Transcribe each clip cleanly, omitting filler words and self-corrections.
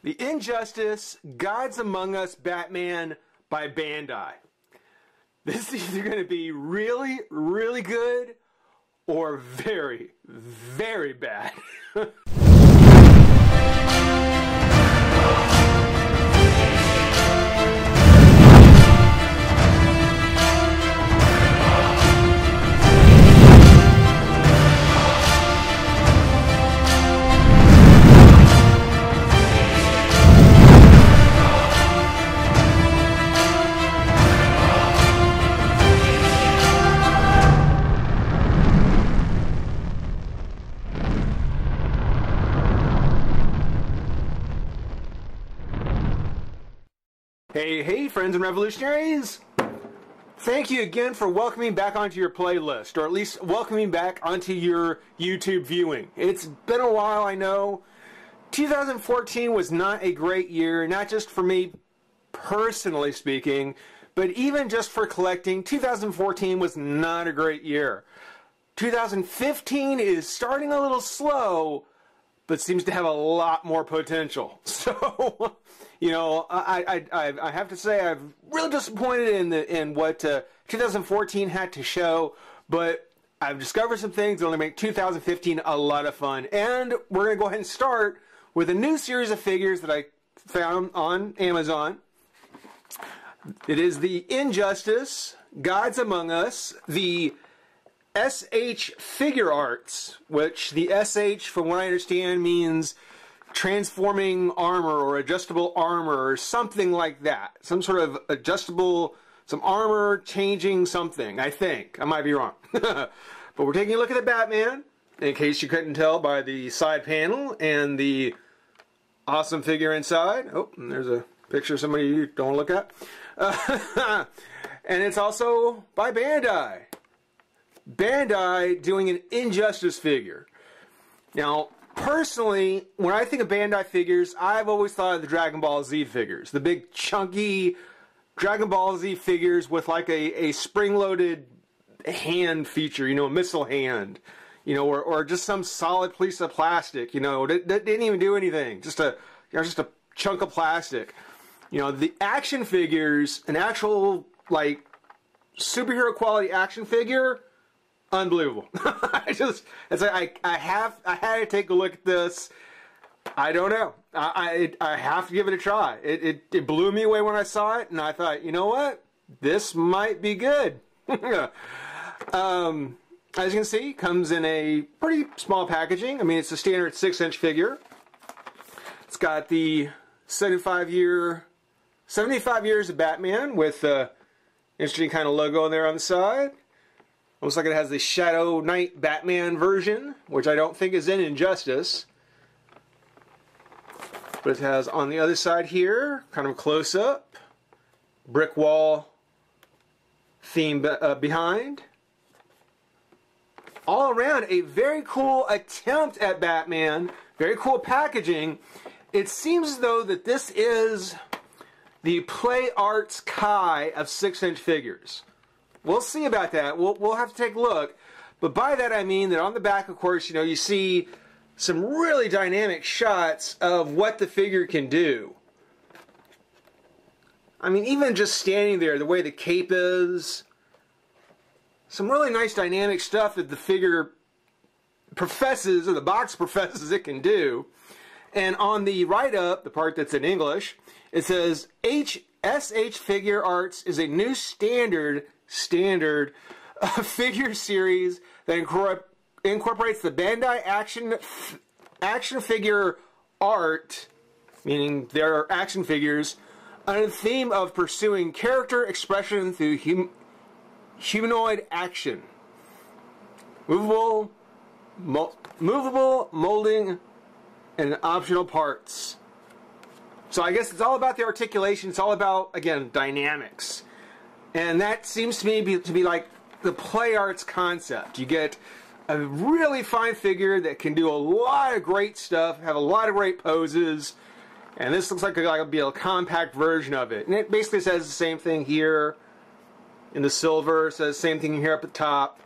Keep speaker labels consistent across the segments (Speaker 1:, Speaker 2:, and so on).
Speaker 1: The Injustice Gods Among Us Batman by Ban Dai. This is either going to be really, really good or very, very bad. Hey, friends and revolutionaries! Thank you again for welcoming back onto your playlist, or at least welcoming back onto your YouTube viewing. It's been a while, I know. 2014 was not a great year, not just for me personally speaking, but even just for collecting, 2014 was not a great year. 2015 is starting a little slow, but seems to have a lot more potential. So, you know, I have to say I'm really disappointed in what 2014 had to show, but I've discovered some things that will make 2015 a lot of fun. And we're going to go ahead and start with a new series of figures that I found on Amazon. It is the Injustice Gods Among Us, the S.H.Figuarts, which the S.H., from what I understand, means transforming armor or adjustable armor or something like that. Some sort of adjustable, some armor changing something, I think. I might be wrong. But we're taking a look at the Batman, in case you couldn't tell by the side panel and the awesome figure inside. Oh, and there's a picture of somebody you don't look at. And it's also by Ban Dai. Ban Dai doing an Injustice figure. Now, personally, when I think of Ban Dai figures, I've always thought of the Dragon Ball Z figures. The big, chunky Dragon Ball Z figures with like a spring-loaded hand feature, you know, a missile hand. You know, or just some solid piece of plastic, you know, that didn't even do anything. Just a chunk of plastic. You know, the action figures, an actual, like, superhero quality action figure, unbelievable. I had to take a look at this. I don't know. I have to give it a try. It blew me away when I saw it, and I thought, you know what? This might be good. As you can see, comes in a pretty small packaging. I mean, it's a standard 6-inch figure. It's got the 75 years of Batman with a interesting kind of logo there on the side. Looks like it has the Shadow Knight Batman version, which I don't think is in Injustice. But it has on the other side here, kind of close up, brick wall theme behind. All around, a very cool attempt at Batman, very cool packaging. It seems as though that this is the Play Arts Kai of 6-inch figures. We'll see about that. We'll have to take a look. But by that I mean that on the back, of course, you know, you see some really dynamic shots of what the figure can do. I mean, even just standing there, the way the cape is. Some really nice dynamic stuff that the figure professes, or the box professes it can do. And on the write-up, the part that's in English, it says, S.H.Figuarts is a new standard figure series that incorporates the Ban Dai action figure art, meaning their action figures, on a theme of pursuing character expression through humanoid action, movable, molding, and optional parts. So I guess it's all about the articulation. It's all about, again, dynamics. And that seems to me to be like the Play Arts concept. You get a really fine figure that can do a lot of great stuff, have a lot of great poses, and this looks like it'll be a compact version of it. And it basically says the same thing here. In the silver, it says same thing here up at the top.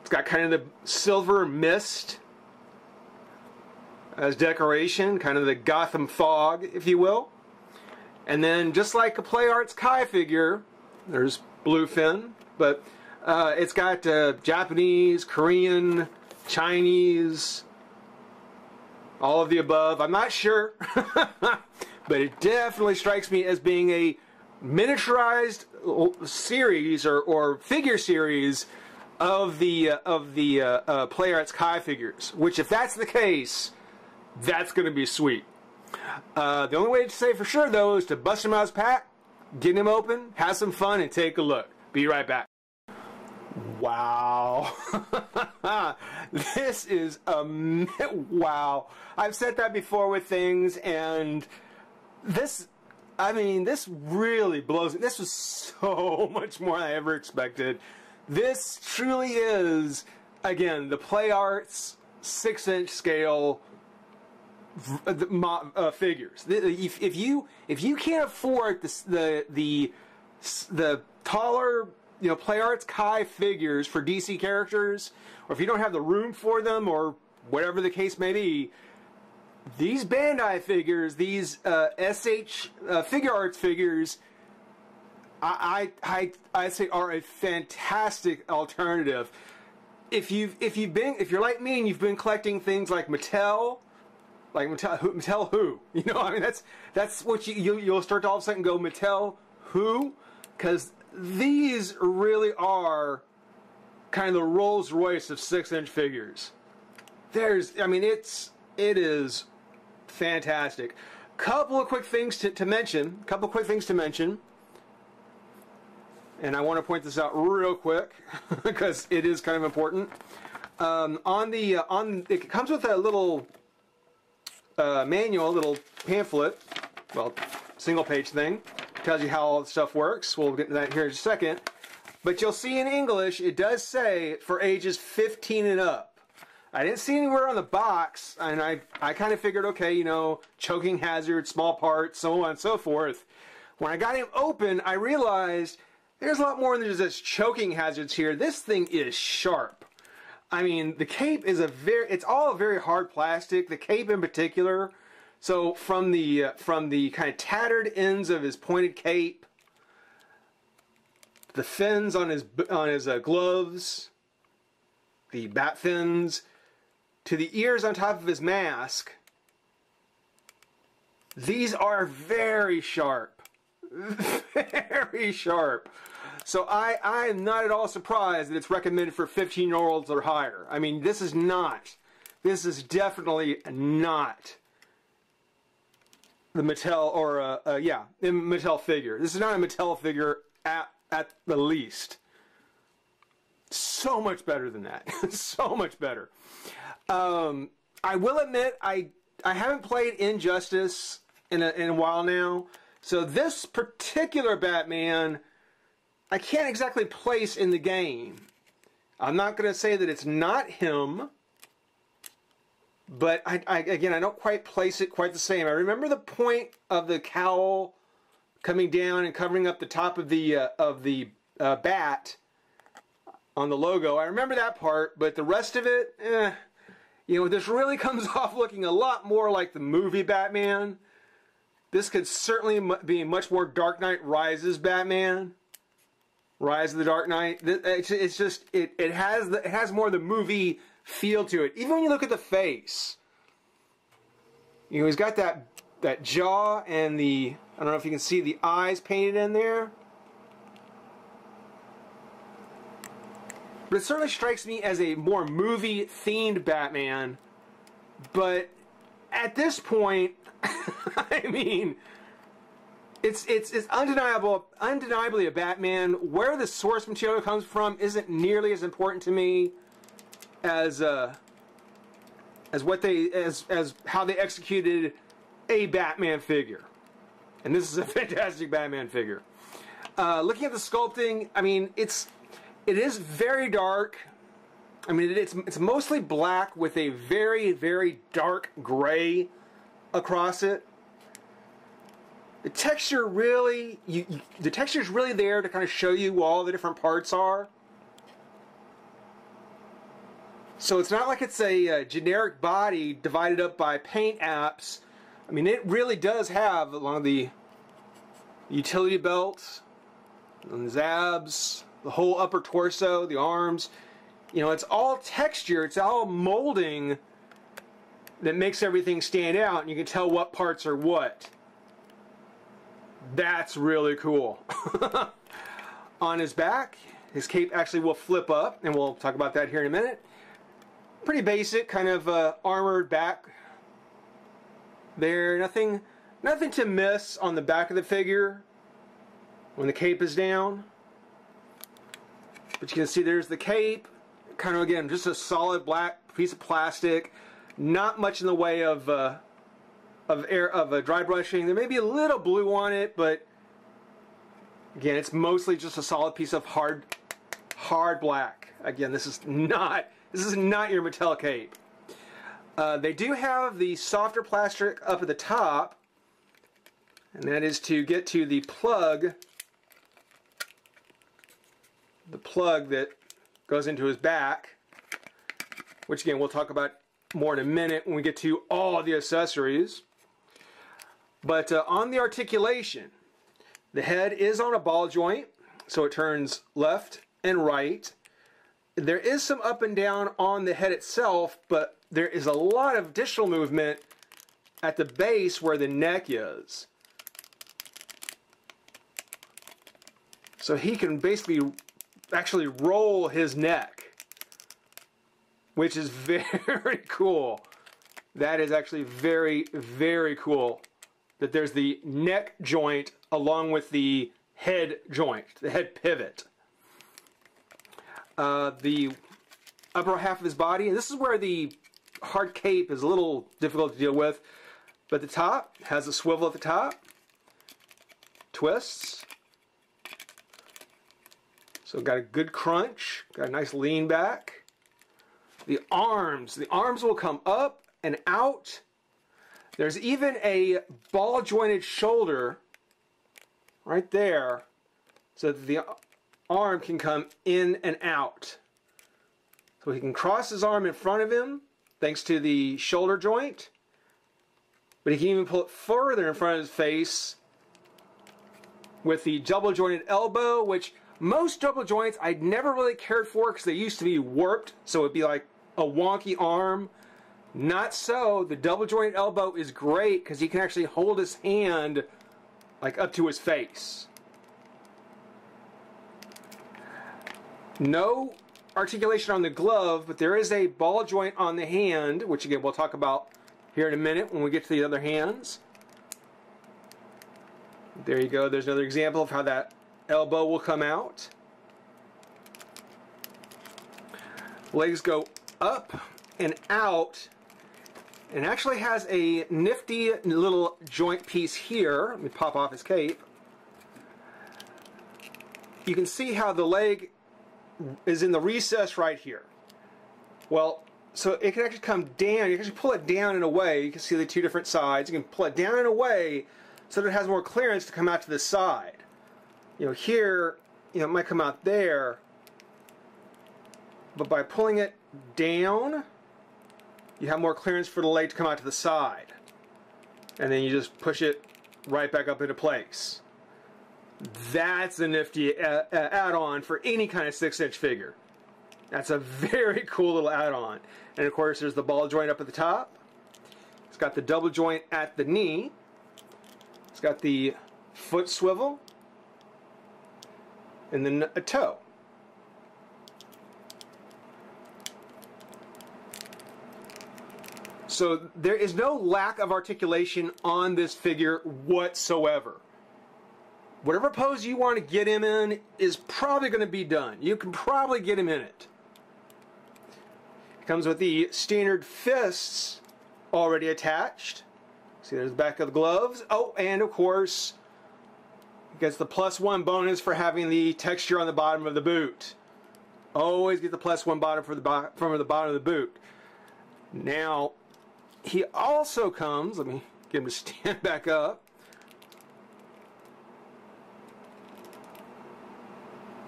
Speaker 1: It's got kind of the silver mist as decoration, kind of the Gotham fog, if you will. And then, just like a Play Arts Kai figure, there's Bluefin, but it's got Japanese, Korean, Chinese, all of the above. I'm not sure, but it definitely strikes me as being a miniaturized series or figure series of the Play Arts Kai figures. Which, if that's the case, that's going to be sweet. The only way to say for sure, though, is to bust them out of his pack, get him open, have some fun, and take a look. Be right back. Wow. This is wow. I've said that before with things, and this, I mean, this really blows. This was so much more than I ever expected. This truly is, again, the Play Arts 6-inch scale figures. If you can't afford the taller, you know, Play Arts Kai figures for DC characters, or if you don't have the room for them, or whatever the case may be, these Ban Dai figures, these S.H.Figuarts figures, I say are a fantastic alternative. If you're like me and you've been collecting things like Mattel. Like Mattel who? You know, I mean, that's what you'll start to all of a sudden go, Mattel who? Because these really are kind of the Rolls Royce of 6-inch figures. I mean, it is fantastic. Couple of quick things to mention. And I want to point this out real quick because it is kind of important. It comes with a little manual, a little pamphlet, well, single page thing, tells you how all the stuff works. We'll get to that here in a second. But you'll see in English, it does say for ages 15 and up. I didn't see anywhere on the box, and I kind of figured, okay, you know, choking hazard, small parts, so on and so forth. When I got him open, I realized there's a lot more than just choking hazards here. This thing is sharp. I mean, the cape is it's all very hard plastic, the cape in particular. So from the kind of tattered ends of his pointed cape, the fins on his gloves, the bat fins, to the ears on top of his mask, these are very sharp. Very sharp. So I am not at all surprised that it's recommended for 15-year-olds or higher. I mean, this is definitely not the Mattel or the Mattel figure. This is not a Mattel figure at the least. So much better than that. So much better. I will admit I haven't played Injustice in a while now. So this particular Batman, I can't exactly place in the game. I'm not going to say that it's not him, but again, I don't quite place it quite the same. I remember the point of the cowl coming down and covering up the top of the bat on the logo. I remember that part, but the rest of it, you know, this really comes off looking a lot more like the movie Batman. This could certainly be much more Dark Knight Rises Batman. Rise of the Dark Knight. It's just it has more of the movie feel to it. Even when you look at the face, you know, he's got that jaw and I don't know if you can see the eyes painted in there. But it certainly strikes me as a more movie-themed Batman. But at this point, I mean, it's undeniably a Batman. Where the source material comes from isn't nearly as important to me as how they executed a Batman figure. And this is a fantastic Batman figure. Looking at the sculpting, I mean, it is very dark. I mean, it's mostly black with a very, very dark gray across it. The texture really, the texture is really there to kind of show you what all the different parts are. So it's not like it's a generic body divided up by paint apps. I mean, it really does have along the utility belts, and the abs, the whole upper torso, the arms. You know, it's all texture, it's all molding that makes everything stand out, and you can tell what parts are what. That's really cool. On his back, his cape actually will flip up, and we'll talk about that here in a minute. Pretty basic, kind of armored back there. Nothing to miss on the back of the figure when the cape is down. But you can see there's the cape. Kind of, again, just a solid black piece of plastic. Not much in the way of dry brushing. There may be a little blue on it, but again, it's mostly just a solid piece of hard black. Again, this is not your Mattel cape. They do have the softer plastic up at the top, and that is to get to the plug that goes into his back, which again we'll talk about more in a minute when we get to all the accessories. But on the articulation, the head is on a ball joint, so it turns left and right. There is some up and down on the head itself, but there is a lot of additional movement at the base where the neck is. So he can basically actually roll his neck, which is very cool. That is actually very, very cool that there's the neck joint along with the head joint, the head pivot. The upper half of his body, and this is where the hard cape is a little difficult to deal with, but the top has a swivel at the top, twists, so got a good crunch, got a nice lean back. The arms will come up and out. There's even a ball jointed shoulder right there so that the arm can come in and out. So he can cross his arm in front of him thanks to the shoulder joint, but he can even pull it further in front of his face with the double jointed elbow, which most double joints I never really cared for because they used to be warped, so it'd be like a wonky arm. Not so. The double jointed elbow is great because he can actually hold his hand like up to his face. No articulation on the glove, but there is a ball joint on the hand, which again we'll talk about here in a minute when we get to the other hands. There you go. There's another example of how that elbow will come out. Legs go up and out, and actually has a nifty little joint piece here. Let me pop off his cape. You can see how the leg is in the recess right here. Well, so it can actually come down. You can actually pull it down in a way. You can see the two different sides. You can pull it down in a way so that it has more clearance to come out to the side. You know, here, you know, it might come out there, but by pulling it down, you have more clearance for the leg to come out to the side. And then you just push it right back up into place. That's a nifty add-on for any kind of 6-inch figure. That's a very cool little add-on. And of course, there's the ball joint up at the top. It's got the double joint at the knee. It's got the foot swivel. And then a toe. So there is no lack of articulation on this figure whatsoever. Whatever pose you want to get him in is probably going to be done. You can probably get him in it. It comes with the standard fists already attached. See, there's the back of the gloves. Oh, and of course, it gets the +1 bonus for having the texture on the bottom of the boot. Always get the +1 bottom from the bottom of the boot. Now, he also comes, let me get him to stand back up.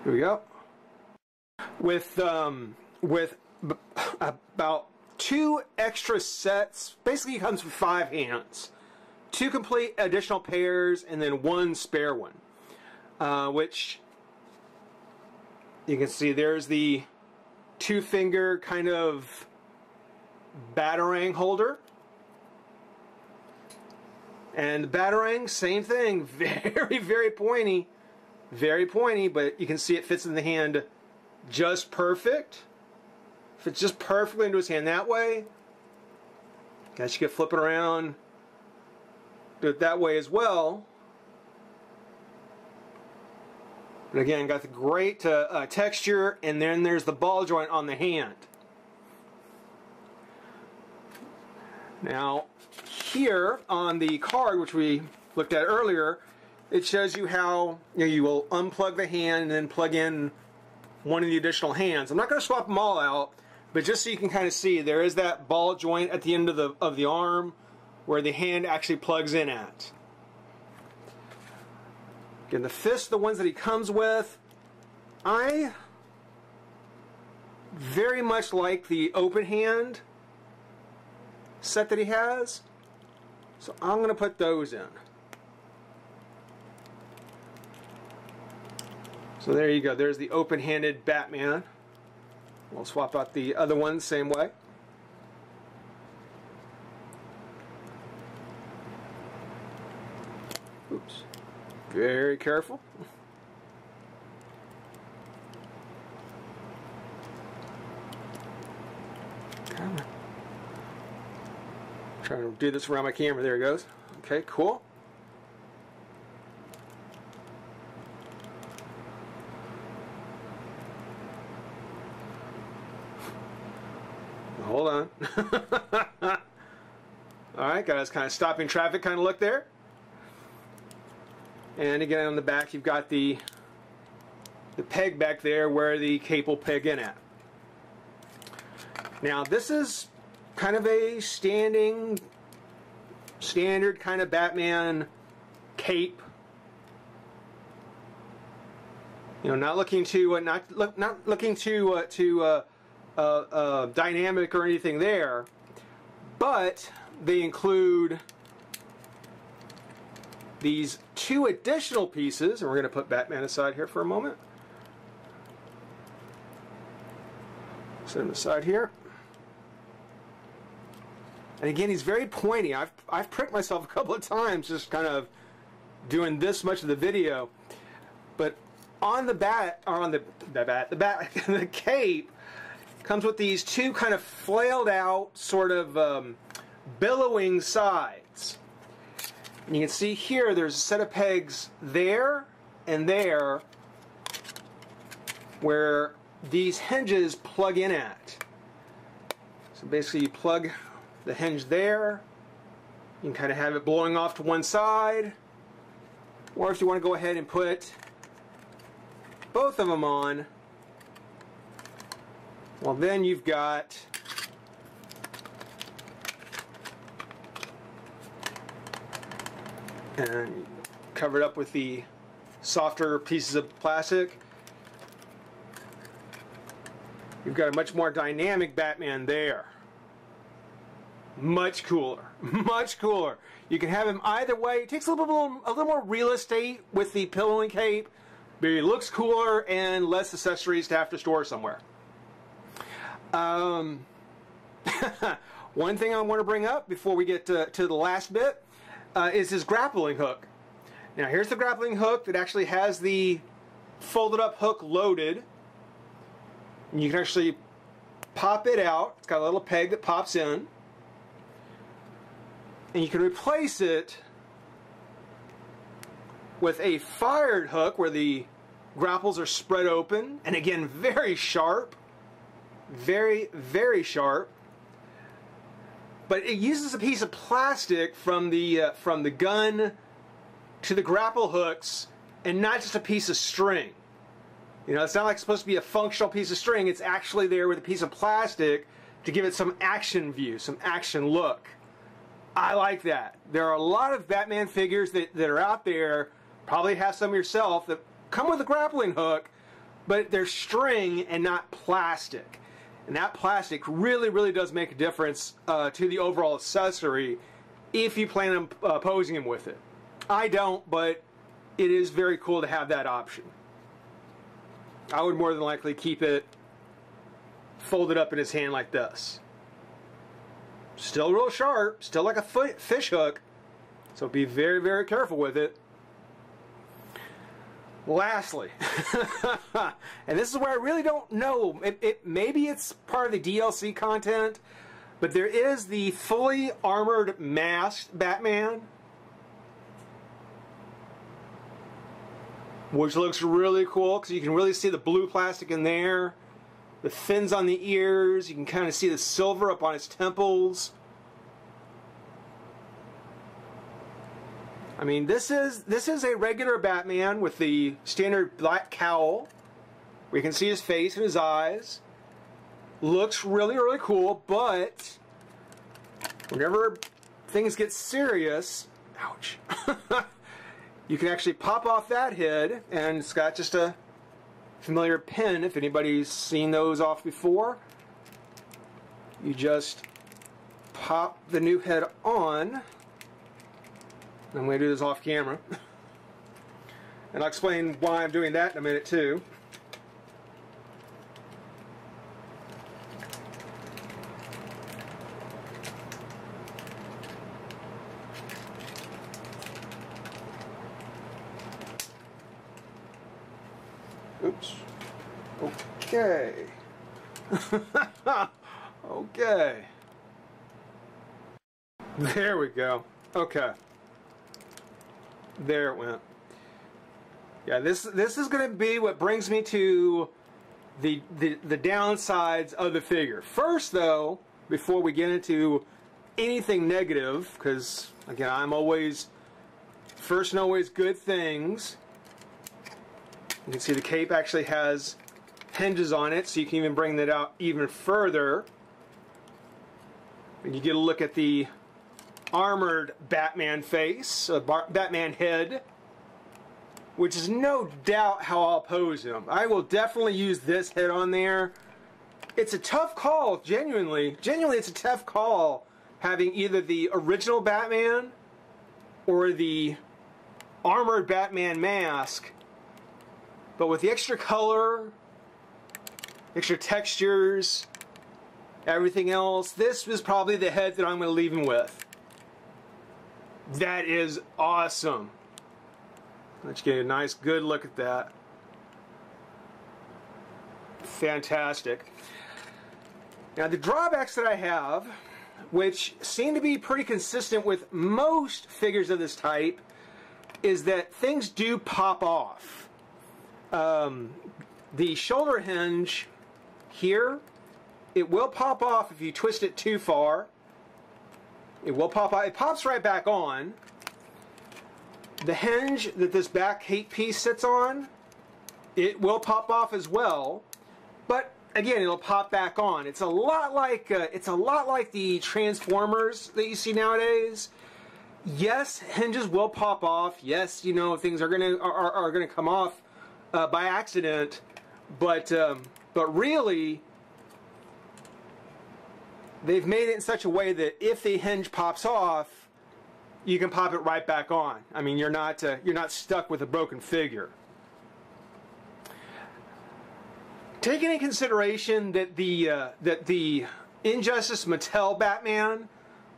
Speaker 1: Here we go. With about 2 extra sets. Basically, it comes with 5 hands. 2 complete additional pairs, and then 1 spare one. Which you can see there's the 2-finger kind of batarang holder. And the batarang, same thing. Very, very pointy. Very pointy, but you can see it fits in the hand just perfect. Fits just perfectly into his hand that way. Guess you could flip it around. Do it that way as well. But again, got the great texture, and then there's the ball joint on the hand. Now, here on the card, which we looked at earlier, it shows you how you will unplug the hand and then plug in one of the additional hands. I'm not going to swap them all out, but just so you can kind of see, there is that ball joint at the end of the arm where the hand actually plugs in at. Again, the fists, the ones that he comes with, I very much like the open hand set that he has, so I'm going to put those in. So there you go, there's the open-handed Batman. We'll swap out the other ones same way. Oops. Very careful. Come on. Trying to do this around my camera. There it goes. Okay, cool. Hold on. Alright, guys, kind of stopping traffic kind of look there. And again, on the back, you've got the peg back there where the cape will peg in at. Now, this is kind of a standard kind of Batman cape. You know, not looking to not looking to dynamic or anything there, but they include these 2 additional pieces, and we're going to put Batman aside here for a moment. Set him aside here. And again, he's very pointy. I've pricked myself a couple of times just kind of doing this much of the video. But on the the cape comes with these 2 kind of flailed out, sort of billowing sides. And you can see here there's a set of pegs there and there where these hinges plug in at. So basically you plug the hinge there, you can kind of have it blowing off to one side, or if you want to go ahead and put both of them on, well then you've got and covered up with the softer pieces of plastic. You've got a much more dynamic Batman there. Much cooler. Much cooler. You can have him either way. It takes a little more real estate with the pillow and cape, but he looks cooler and less accessories to have to store somewhere. One thing I want to bring up before we get to the last bit is his grappling hook. Now here's the grappling hook that actually has the folded up hook loaded. And you can actually pop it out. It's got a little peg that pops in. And you can replace it with a fired hook where the grapples are spread open. And again, very sharp. Very, very sharp. But it uses a piece of plastic from the gun to the grapple hooks, and not just a piece of string. You know, it's not like it's supposed to be a functional piece of string. It's actually there with a piece of plastic to give it some action view, some action look. I like that. There are a lot of Batman figures that are out there, probably have some yourself, that come with a grappling hook, but they're string and not plastic. And that plastic really, really does make a difference to the overall accessory if you plan on posing him with it. I don't, but it is very cool to have that option. I would more than likely keep it folded up in his hand like this. Still real sharp, still like a fish hook, so be very, very careful with it. Lastly, and this is where I really don't know, maybe it's part of the DLC content, but there is the fully armored masked Batman, which looks really cool because you can really see the blue plastic in there, the fins on the ears, you can kind of see the silver up on his temples. I mean, this is a regular Batman with the standard black cowl, where you can see his face and his eyes. Looks really, really cool, but whenever things get serious, ouch, you can actually pop off that head, and it's got just a familiar pin, if anybody's seen those off before. You just pop the new head on. I'm going to do this off camera. And I'll explain why I'm doing that in a minute too. Oops. Okay. Okay. There we go. Okay. There it went. Yeah, this is going to be what brings me to the downsides of the figure. First, though, before we get into anything negative, because again, I'm always first and always good things. You can see the cape actually has hinges on it, so you can even bring that out even further. And you get a look at the armored Batman face, Batman head, which is no doubt how I'll pose him. I will definitely use this head on there. It's a tough call, genuinely it's a tough call having either the original Batman or the armored Batman mask, but with the extra color, extra textures, everything else, this was probably the head that I'm going to leave him with. That is awesome. Let's get a nice good look at that. Fantastic. Now the drawbacks that I have, which seem to be pretty consistent with most figures of this type, is that things do pop off. The shoulder hinge here, it will pop off if you twist it too far. It will pop out. It pops right back on. The hinge that this back piece sits on, it will pop off as well. But again, it'll pop back on. It's a lot like the Transformers that you see nowadays. Yes, hinges will pop off. Yes, you know, things are gonna come off by accident. But really, they've made it in such a way that if the hinge pops off, you can pop it right back on. I mean, you're not stuck with a broken figure. Taking into consideration that the Injustice Mattel Batman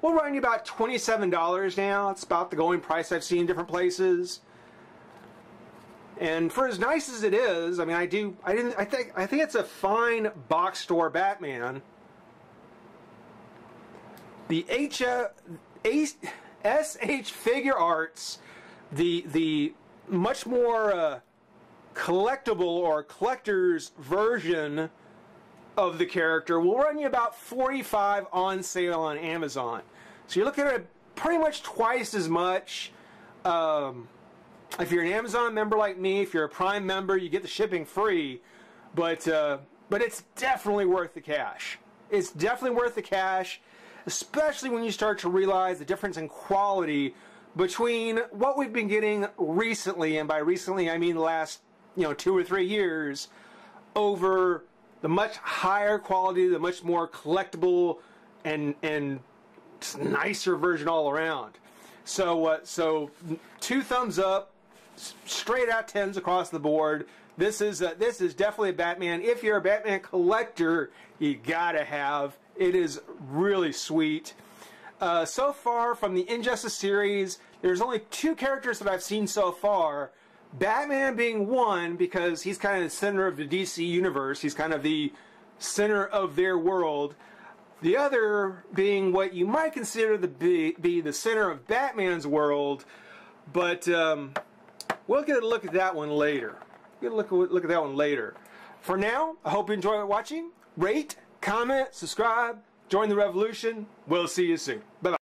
Speaker 1: will run you about $27 now. It's about the going price I've seen in different places. And for as nice as it is, I mean, I think it's a fine box store Batman. The S.H.Figuarts, the much more collectible or collector's version of the character, will run you about $45 on sale on Amazon. So you're looking at pretty much twice as much. If you're an Amazon member like me, if you're a Prime member, you get the shipping free. But it's definitely worth the cash. It's definitely worth the cash, especially when you start to realize the difference in quality between what we've been getting recently, and by recently I mean the last 2 or 3 years, over the much higher quality, the much more collectible and nicer version all around. So, so 2 thumbs up, straight out 10s across the board. This is definitely a Batman. If you're a Batman collector, you gotta have. It is really sweet. So far from the Injustice series, there's only 2 characters that I've seen so far. Batman being one, because he's kind of the center of the DC universe. He's kind of the center of their world. The other being what you might consider to be the center of Batman's world. But we'll get a look at that one later. Get a look at that one later. For now, I hope you enjoy watching. Rate, comment, subscribe, join the revolution. We'll see you soon. Bye-bye.